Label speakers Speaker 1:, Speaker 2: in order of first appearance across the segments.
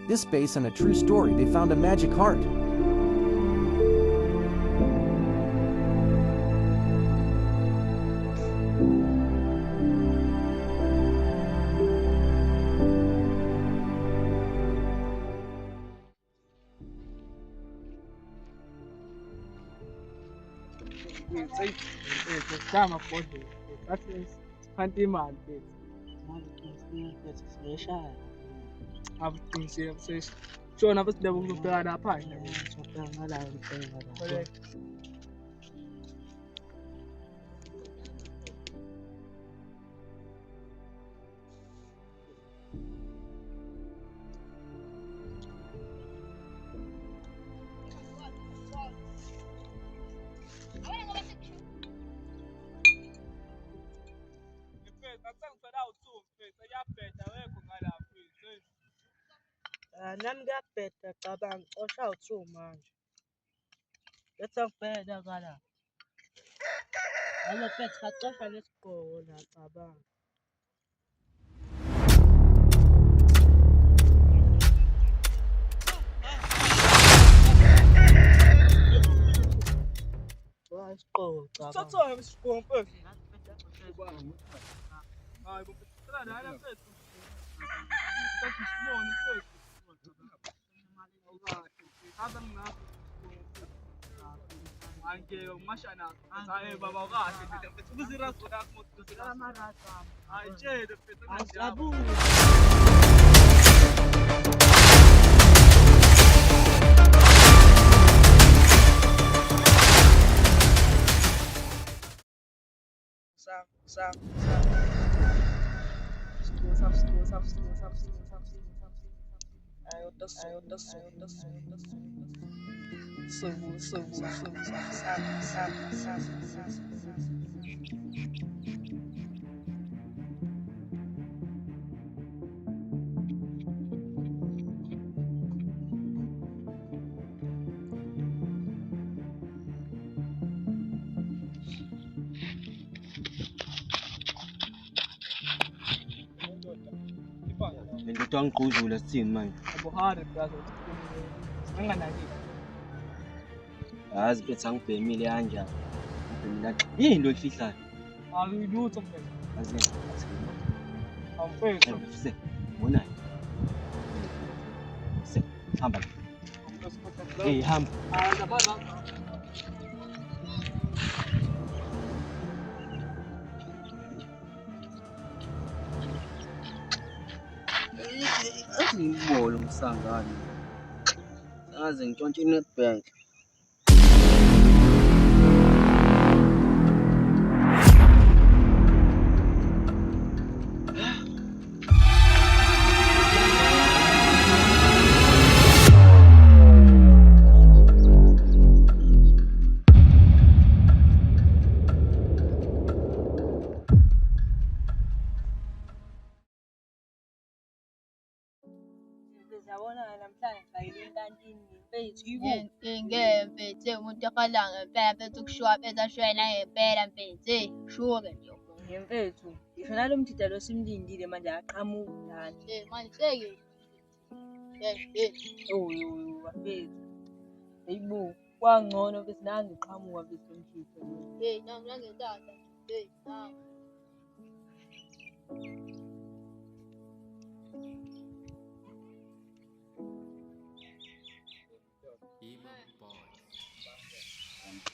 Speaker 1: This based on a true story. They found a magic heart.
Speaker 2: Nami kuyabheda cabanga xosha u2 manje. Letha ngibheda kala. Alo phethe kacosha lesigqoko la cabanga. Wa isigqoko cabanga.
Speaker 3: Sathola isigqoko mfethu. Hayi bophethe la mfethu. Mfethu sibone mfethu. Hamba ngapha. Anke umashana. Hayi baba kahle mfethu. Ukuziraso lakho mfethu. Hayi tshele mfethu ngiyabo.
Speaker 2: Sam. Ayo dos.
Speaker 4: Lento angigquzula sithini manje?
Speaker 3: Abuhari brother. Anganaki.
Speaker 4: Yazi mfethu angibhemile kanjani. Yini lo yifihlayo?
Speaker 3: Akuyilutho mfethu.
Speaker 4: Yazi
Speaker 3: Awufethu.
Speaker 4: se bona. Se hamba. Hey hamba.
Speaker 3: Zabana.
Speaker 4: Ngibolo umsangane. Yazi ngitshontshe iNetbank.
Speaker 2: Ngizabona namhlanje ngayile enkantini mfethu yibo.
Speaker 5: Ngeke mfethu umuntu ekhala ngempela mfethu kushuka phela ashwela ngempela mfethu shuke nje
Speaker 2: Mfethu ngisho nalo mdida lo simlindile manje aqhamuka lana.
Speaker 5: manje seke
Speaker 2: Mfethu hayibo kwangcono bese nangi qhamuka mfethu mdida.
Speaker 5: nami nangetata nami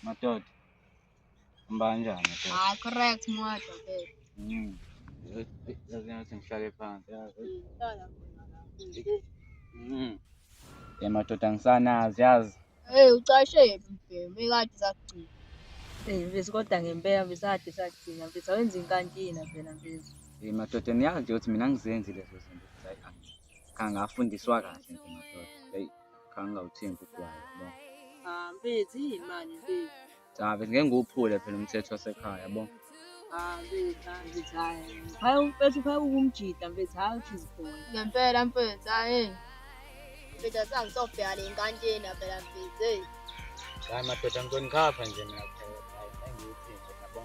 Speaker 4: Madoda. Hamba kanjani madoda?
Speaker 5: correct mwathi mfethu
Speaker 4: Yazi ngathi ngihlale phansi yazi.
Speaker 5: hlala khona la
Speaker 4: Madoda ngisanazi yazi.
Speaker 5: ucashephi mfemu ekade sakugcina
Speaker 2: Mfethu kodwa ngempela mfethu kade sagcina mfethu awenza inkantina phela mfethu.
Speaker 4: Madoda niyazi nje ukuthi mina ngizenzi lezo zinto ukuthi hayi ngafundiswa kahle nje madoda. Hey ngawuthembi ugwayi yabo.
Speaker 2: Mfethu imali mfethu.
Speaker 4: Cha bese ngeke ngiwuphule phela umthetho wasekhaya yabo.
Speaker 2: Mfethu hayi. Hayi mfethu phaya ukumjida mfethu hayi uthi zikhona.
Speaker 5: ngempela mfethu hayi mfethu asangizobheka le nkantini phela mfethu
Speaker 4: Hayi madoda ngizonikhapha nje mina phela. Hayi ngiyuthini yabo.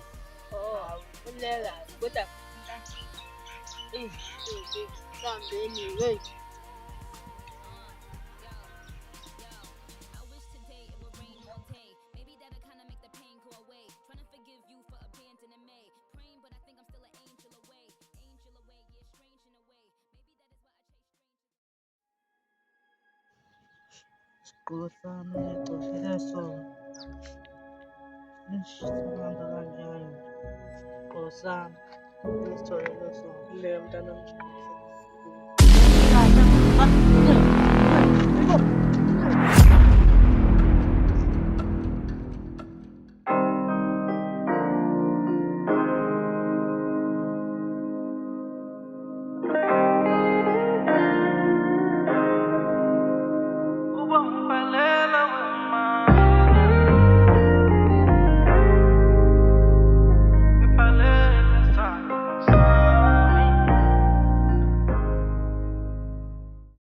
Speaker 5: kuleka kodwa sambeni
Speaker 2: Kusami kusile so. Nishamanga kanjani? Kusami. Nisitholele so.
Speaker 3: Le mntanami.